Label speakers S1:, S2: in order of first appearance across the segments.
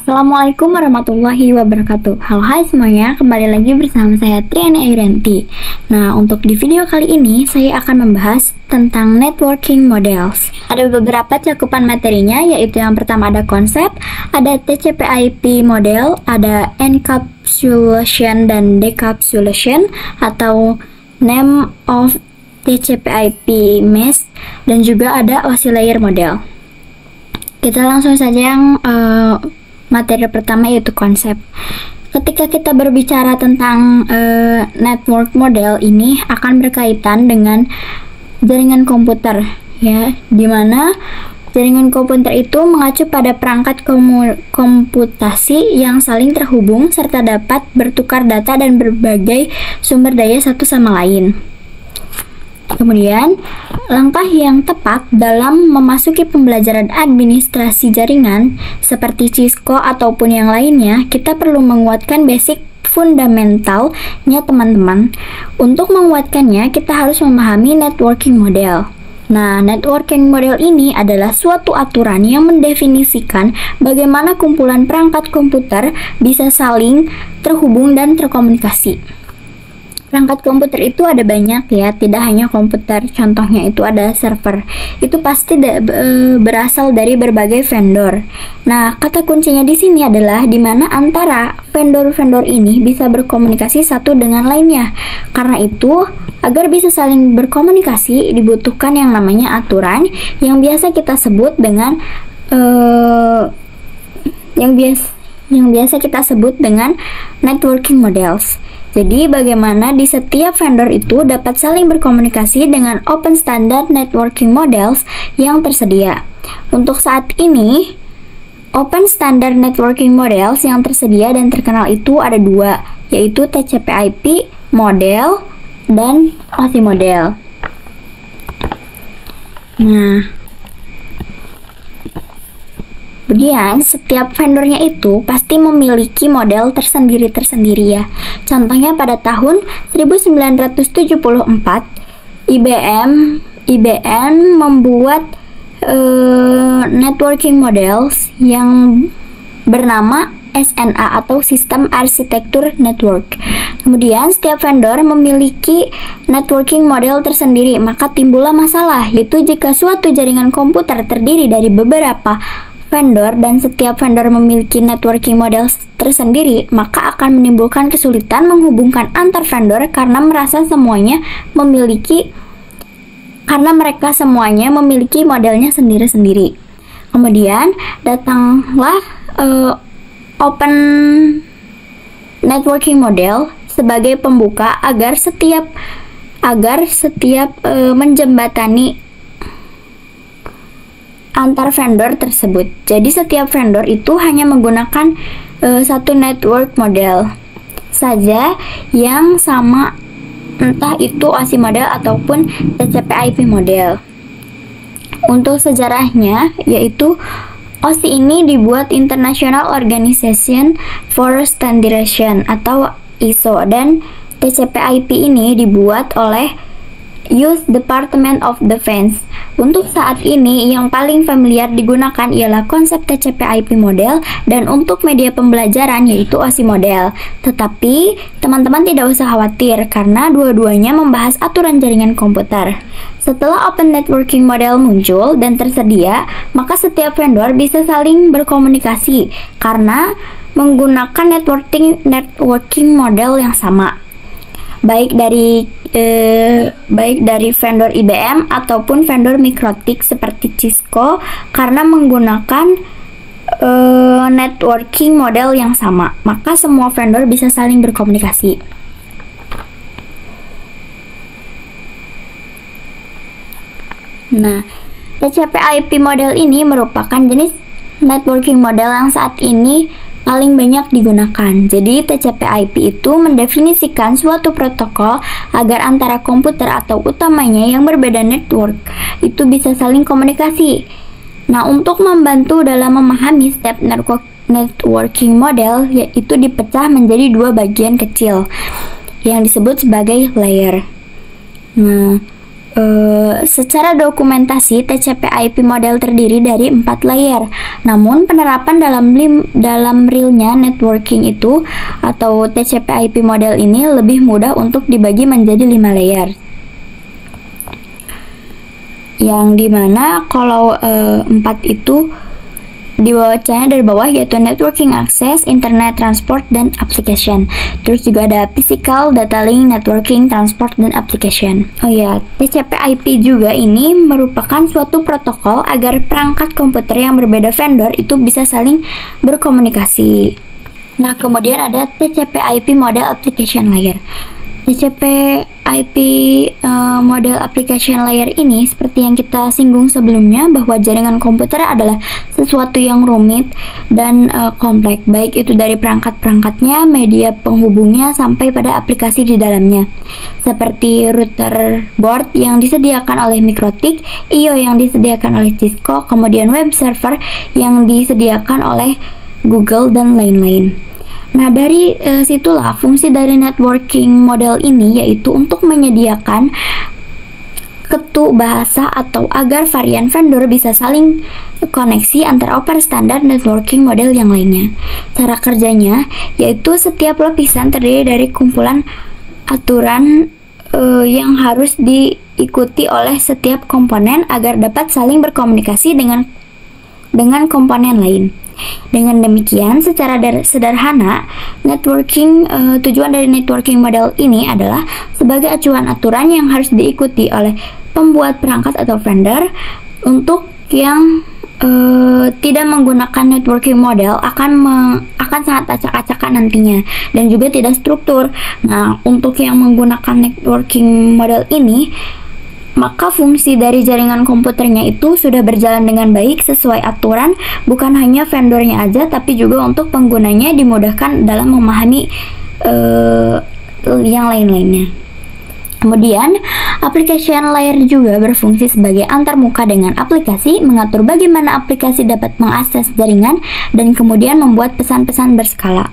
S1: Assalamualaikum warahmatullahi wabarakatuh. Halo hai semuanya, kembali lagi bersama saya Triani Ayuranti. Nah, untuk di video kali ini saya akan membahas tentang networking models. Ada beberapa cakupan materinya, yaitu yang pertama ada konsep, ada TCP/IP model, ada encapsulation dan decapsulation atau name of TCP/IP mesh, dan juga ada oscillator model. Kita langsung saja yang materi pertama, yaitu konsep. Ketika kita berbicara tentang network model, ini akan berkaitan dengan jaringan komputer, ya, dimana jaringan komputer itu mengacu pada perangkat komputasi yang saling terhubung serta dapat bertukar data dan berbagai sumber daya satu sama lain. Kemudian, langkah yang tepat dalam memasuki pembelajaran administrasi jaringan seperti Cisco ataupun yang lainnya, kita perlu menguatkan basic fundamentalnya teman-teman. Untuk menguatkannya, kita harus memahami networking model. Nah, networking model ini adalah suatu aturan yang mendefinisikan bagaimana kumpulan perangkat komputer bisa saling terhubung dan terkomunikasi. Perangkat komputer itu ada banyak, ya, tidak hanya komputer. Contohnya itu ada server. Itu pasti berasal dari berbagai vendor. Nah, kata kuncinya di sini adalah di mana antara vendor-vendor ini bisa berkomunikasi satu dengan lainnya. Karena itu, agar bisa saling berkomunikasi dibutuhkan yang namanya aturan yang biasa kita sebut dengan yang biasa kita sebut dengan networking models. Jadi, bagaimana di setiap vendor itu dapat saling berkomunikasi dengan open standard networking models yang tersedia. Untuk saat ini, open standard networking models yang tersedia dan terkenal itu ada dua, yaitu TCP/IP model dan OSI model. Nah, kemudian setiap vendornya itu pasti memiliki model tersendiri ya. Contohnya pada tahun 1974 IBM membuat networking models yang bernama SNA atau System Architecture Network. Kemudian setiap vendor memiliki networking model tersendiri, maka timbullah masalah, yaitu jika suatu jaringan komputer terdiri dari beberapa vendor dan setiap vendor memiliki networking model tersendiri, maka akan menimbulkan kesulitan menghubungkan antar vendor karena mereka semuanya memiliki modelnya sendiri-sendiri. Kemudian datanglah open networking model sebagai pembuka agar setiap menjembatani antar vendor tersebut. Jadi setiap vendor itu hanya menggunakan satu network model saja yang sama, entah itu OSI model ataupun TCP/IP model. Untuk sejarahnya, yaitu OSI ini dibuat International Organization for Standardization atau ISO, dan TCP/IP ini dibuat oleh US Department of Defense. Untuk saat ini yang paling familiar digunakan ialah konsep TCP/IP model, dan untuk media pembelajaran yaitu OSI model. Tetapi teman-teman tidak usah khawatir karena dua-duanya membahas aturan jaringan komputer. Setelah open networking model muncul dan tersedia, maka setiap vendor bisa saling berkomunikasi karena menggunakan networking model yang sama, baik dari vendor IBM ataupun vendor mikrotik seperti Cisco, karena menggunakan networking model yang sama, maka semua vendor bisa saling berkomunikasi. Nah, TCP/IP model ini merupakan jenis networking model yang saat ini paling banyak digunakan. Jadi TCP/IP itu mendefinisikan suatu protokol agar antara komputer atau utamanya yang berbeda network itu bisa saling komunikasi. Nah, untuk membantu dalam memahami step networking model, yaitu dipecah menjadi dua bagian kecil yang disebut sebagai layer. Nah, Secara dokumentasi, TCP/IP model terdiri dari 4 layer. Namun, penerapan dalam realnya networking itu atau TCP/IP model ini lebih mudah untuk dibagi menjadi 5 layer. Yang dimana kalau 4 itu dibawanya dari bawah, yaitu networking access, internet transport, dan application. Terus juga ada physical, data link, networking, transport, dan application. Oh ya, TCP/IP juga ini merupakan suatu protokol agar perangkat komputer yang berbeda vendor itu bisa saling berkomunikasi. Nah, kemudian ada TCP/IP model application layer. TCP/IP model application layer ini seperti yang kita singgung sebelumnya, bahwa jaringan komputer adalah sesuatu yang rumit dan kompleks, baik itu dari perangkat-perangkatnya, media penghubungnya, sampai pada aplikasi di dalamnya, seperti router board yang disediakan oleh MikroTik, I/O yang disediakan oleh Cisco, kemudian web server yang disediakan oleh Google, dan lain-lain. Nah, dari situlah fungsi dari networking model ini yaitu untuk menyediakan ketuk bahasa atau agar varian vendor bisa saling koneksi antara operator standar networking model yang lainnya. Cara kerjanya yaitu setiap lapisan terdiri dari kumpulan aturan yang harus diikuti oleh setiap komponen agar dapat saling berkomunikasi dengan komponen lain. Dengan demikian, secara sederhana, tujuan dari networking model ini adalah sebagai acuan aturan yang harus diikuti oleh pembuat perangkat atau vendor. Untuk yang tidak menggunakan networking model akan sangat acak-acakan nantinya dan juga tidak struktur. Nah, untuk yang menggunakan networking model ini, maka fungsi dari jaringan komputernya itu sudah berjalan dengan baik sesuai aturan, bukan hanya vendornya aja, tapi juga untuk penggunanya dimudahkan dalam memahami yang lain-lainnya. Kemudian, application layer juga berfungsi sebagai antarmuka dengan aplikasi, mengatur bagaimana aplikasi dapat mengakses jaringan, dan kemudian membuat pesan-pesan berskala.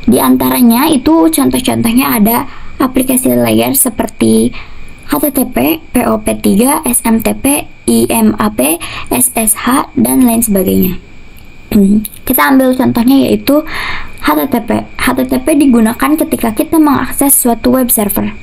S1: Di antaranya itu contoh-contohnya ada aplikasi layer seperti HTTP, POP3, SMTP, IMAP, SSH, dan lain sebagainya. Kita ambil contohnya yaitu HTTP. HTTP digunakan ketika kita mengakses suatu web server.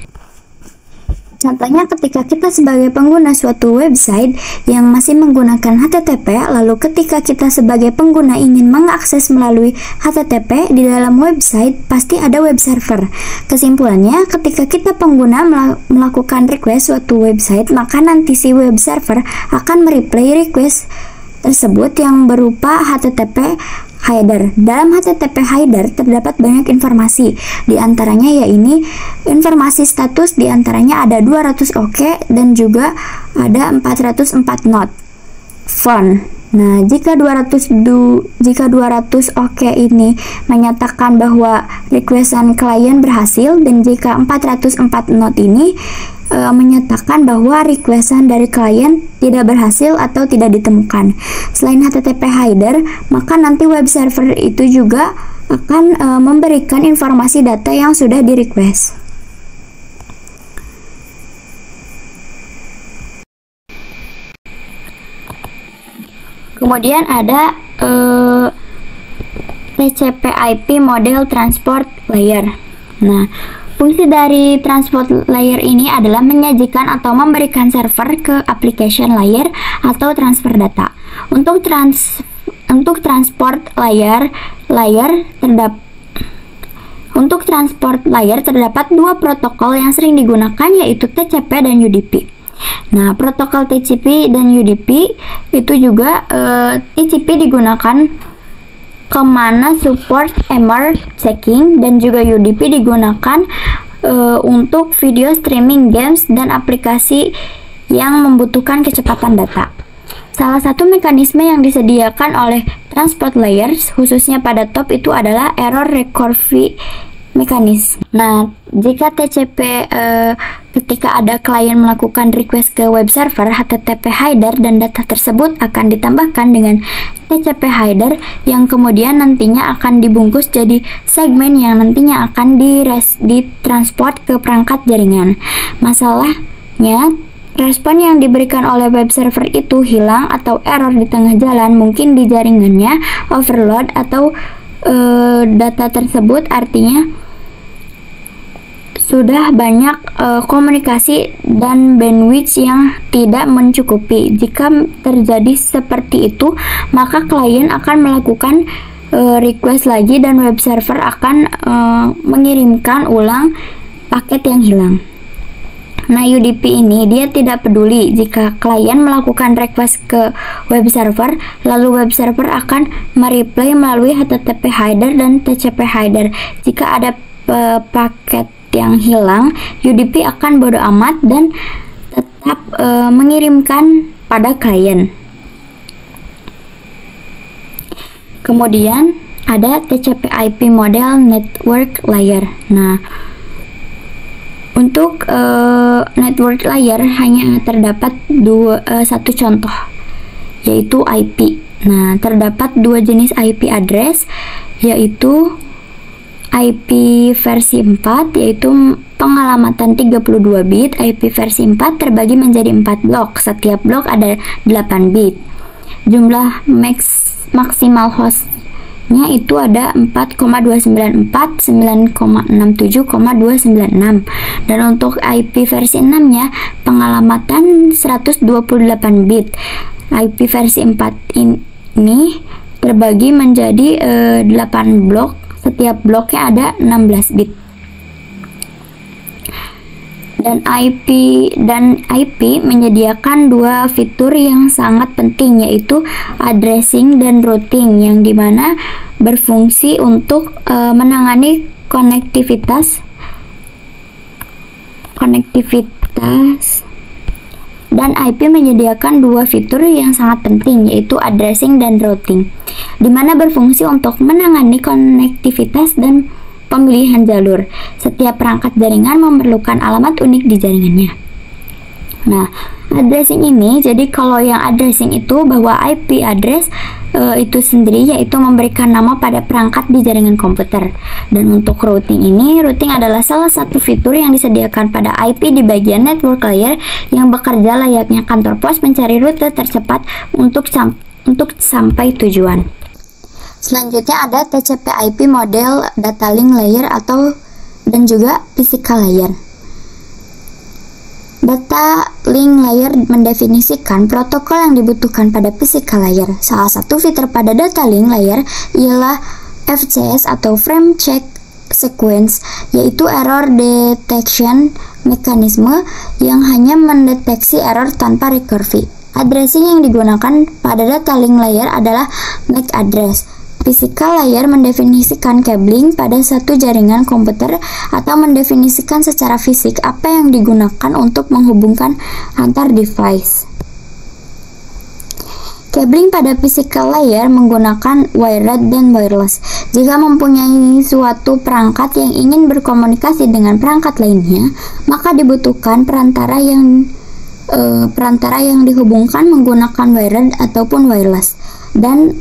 S1: Contohnya ketika kita sebagai pengguna suatu website yang masih menggunakan HTTP, lalu ketika kita sebagai pengguna ingin mengakses melalui HTTP di dalam website, pasti ada web server. Kesimpulannya, ketika kita pengguna melakukan request suatu website, maka nanti si web server akan mereplay request tersebut yang berupa HTTP header. Dalam HTTP header terdapat banyak informasi, di antaranya yaitu informasi status, di antaranya ada 200 OK dan juga ada 404 not found. Nah, jika 200 OK ini menyatakan bahwa requestan klien berhasil, dan jika 404 not ini menyatakan bahwa requestan dari klien tidak berhasil atau tidak ditemukan. Selain HTTP header, maka nanti web server itu juga akan memberikan informasi data yang sudah di request. Kemudian ada TCP/IP model transport layer. Nah, fungsi dari transport layer ini adalah menyajikan atau memberikan server ke application layer atau transfer data. Untuk transport layer terdapat dua protokol yang sering digunakan, yaitu TCP dan UDP. Nah, protokol TCP dan UDP itu juga TCP digunakan kemana support MR checking, dan juga UDP digunakan untuk video streaming games dan aplikasi yang membutuhkan kecepatan data. Salah satu mekanisme yang disediakan oleh transport layers khususnya pada top itu adalah error recovery mekanisme. Nah, jika TCP ketika ada klien melakukan request ke web server, HTTP header dan data tersebut akan ditambahkan dengan TCP header yang kemudian nantinya akan dibungkus jadi segmen yang nantinya akan ditransport ke perangkat jaringan. Masalahnya respon yang diberikan oleh web server itu hilang atau error di tengah jalan, mungkin di jaringannya overload atau data tersebut artinya sudah banyak komunikasi dan bandwidth yang tidak mencukupi. Jika terjadi seperti itu, maka klien akan melakukan request lagi dan web server akan mengirimkan ulang paket yang hilang. Nah, UDP ini dia tidak peduli jika klien melakukan request ke web server, lalu web server akan mereply melalui HTTP header dan TCP header. Jika ada paket yang hilang, UDP akan bodo amat dan tetap mengirimkan pada klien. Kemudian ada TCP/IP model network layer. Nah, untuk network layer hanya terdapat satu contoh, yaitu IP. Nah, terdapat dua jenis IP address, yaitu IP versi 4, yaitu pengalamatan 32 bit. IP versi 4 terbagi menjadi 4 blok. Setiap blok ada 8 bit. Jumlah maksimal hostnya itu ada 4,294, 9,67,296. Dan untuk IP versi 6 nya pengalamatan 128 bit. IP versi 4 ini terbagi menjadi 8 blok. Setiap bloknya ada 16 bit. Dan IP menyediakan dua fitur yang sangat penting, yaitu addressing dan routing, yang dimana berfungsi untuk menangani konektivitas dan IP menyediakan dua fitur yang sangat penting, yaitu addressing dan routing, dimana berfungsi untuk menangani konektivitas dan pemilihan jalur. Setiap perangkat jaringan memerlukan alamat unik di jaringannya. Nah, addressing ini, jadi kalau yang addressing itu bahwa IP address itu sendiri yaitu memberikan nama pada perangkat di jaringan komputer. Dan untuk routing ini, routing adalah salah satu fitur yang disediakan pada IP di bagian network layer yang bekerja layaknya kantor pos mencari rute tercepat untuk sampai tujuan. Selanjutnya ada TCP/IP model data link layer dan juga physical layer. Data link layer mendefinisikan protokol yang dibutuhkan pada physical layer. Salah satu fitur pada data link layer ialah FCS atau Frame Check Sequence, yaitu error detection mechanism yang hanya mendeteksi error tanpa recurve. Addressing yang digunakan pada data link layer adalah MAC address. Physical layer mendefinisikan cabling pada satu jaringan komputer atau mendefinisikan secara fisik apa yang digunakan untuk menghubungkan antar device. Cabling pada physical layer menggunakan wired dan wireless. Jika mempunyai suatu perangkat yang ingin berkomunikasi dengan perangkat lainnya, maka dibutuhkan perantara yang dihubungkan menggunakan wired ataupun wireless, dan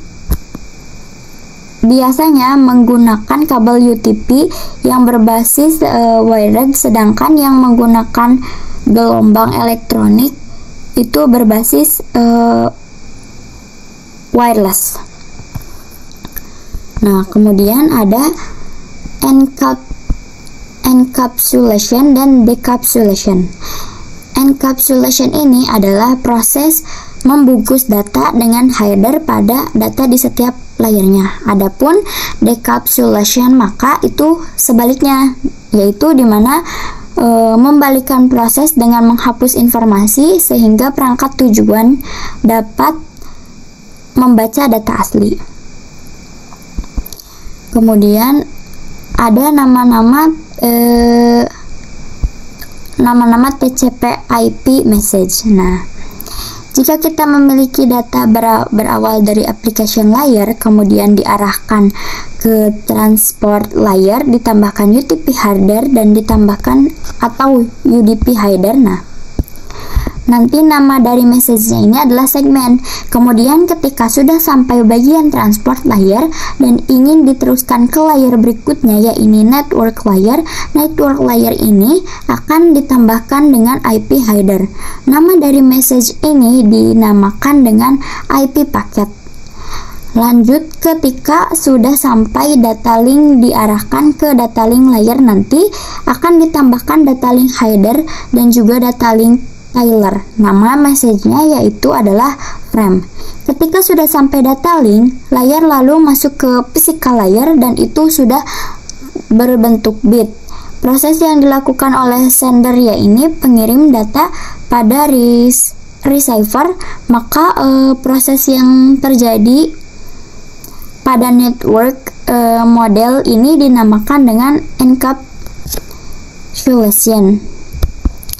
S1: biasanya menggunakan kabel UTP yang berbasis wired, sedangkan yang menggunakan gelombang elektronik itu berbasis wireless. Nah, kemudian ada encapsulation dan decapsulation. Encapsulation ini adalah proses membungkus data dengan header pada data di setiap layernya. Adapun decapsulation maka itu sebaliknya, yaitu dimana membalikkan proses dengan menghapus informasi sehingga perangkat tujuan dapat membaca data asli. Kemudian ada nama-nama TCP/IP message. Nah, jika kita memiliki data berawal dari application layer, kemudian diarahkan ke transport layer, ditambahkan UTP header dan ditambahkan atau UDP header. Nah, nanti nama dari message-nya ini adalah segmen. Kemudian ketika sudah sampai bagian transport layer dan ingin diteruskan ke layer berikutnya, yaitu network layer ini akan ditambahkan dengan IP header. Nama dari message ini dinamakan dengan IP paket. Lanjut, ketika sudah sampai data link diarahkan ke data link layer, nanti akan ditambahkan data link header dan juga data link Tyler. Nama message-nya yaitu adalah frame. Ketika sudah sampai data link, layer lalu masuk ke physical layer dan itu sudah berbentuk bit. Proses yang dilakukan oleh sender yaitu pengirim data pada receiver, maka proses yang terjadi pada network model ini dinamakan dengan encapsulation.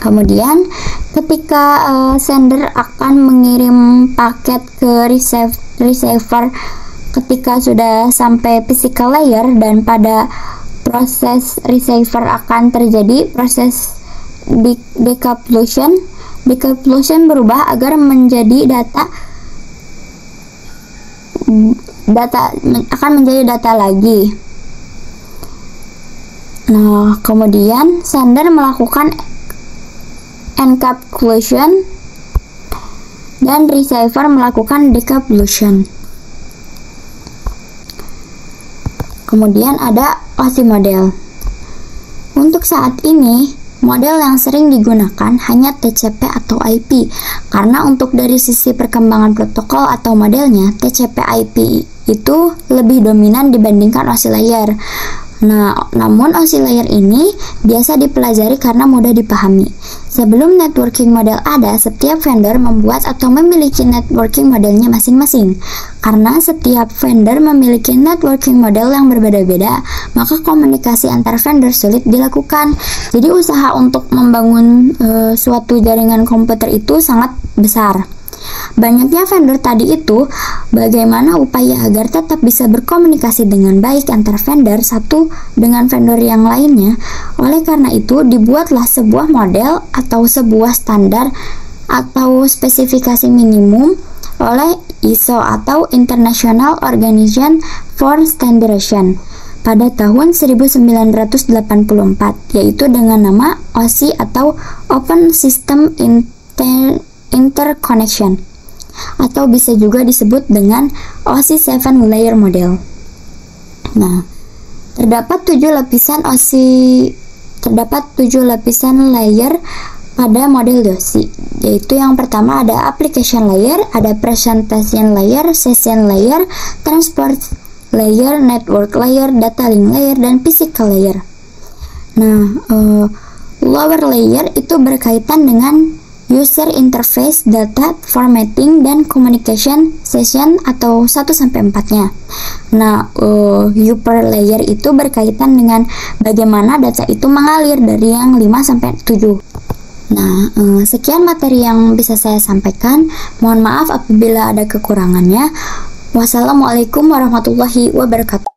S1: Kemudian ketika sender akan mengirim paket ke receiver ketika sudah sampai physical layer, dan pada proses receiver akan terjadi proses decoupling. Decoupling berubah agar menjadi data akan menjadi data lagi. Nah, kemudian sender melakukan encapsulation dan receiver melakukan decoupling. Kemudian ada OSI model. Untuk saat ini, model yang sering digunakan hanya TCP atau IP, karena untuk dari sisi perkembangan protokol atau modelnya, TCP/IP itu lebih dominan dibandingkan OSI layer. Nah, namun OSI layer ini biasa dipelajari karena mudah dipahami. Sebelum networking model ada, setiap vendor membuat atau memiliki networking modelnya masing-masing. Karena setiap vendor memiliki networking model yang berbeda-beda, maka komunikasi antar vendor sulit dilakukan. Jadi usaha untuk membangun suatu jaringan komputer itu sangat besar. Banyaknya vendor tadi itu, bagaimana upaya agar tetap bisa berkomunikasi dengan baik antar vendor satu dengan vendor yang lainnya. Oleh karena itu, dibuatlah sebuah model atau sebuah standar atau spesifikasi minimum oleh ISO atau International Organization for Standardization pada tahun 1984, yaitu dengan nama OSI atau Open System Interconnection, atau bisa juga disebut dengan OSI 7 Layer Model. Nah, terdapat 7 lapisan layer pada model OSI, yaitu yang pertama ada application layer, ada presentation layer, session layer, transport layer, network layer, data link layer, dan physical layer. Nah, lower layer itu berkaitan dengan user interface, data formatting, dan communication session atau 1-4-nya. Nah, upper layer itu berkaitan dengan bagaimana data itu mengalir dari yang 5-7. Nah, sekian materi yang bisa saya sampaikan. Mohon maaf apabila ada kekurangannya. Wassalamualaikum warahmatullahi wabarakatuh.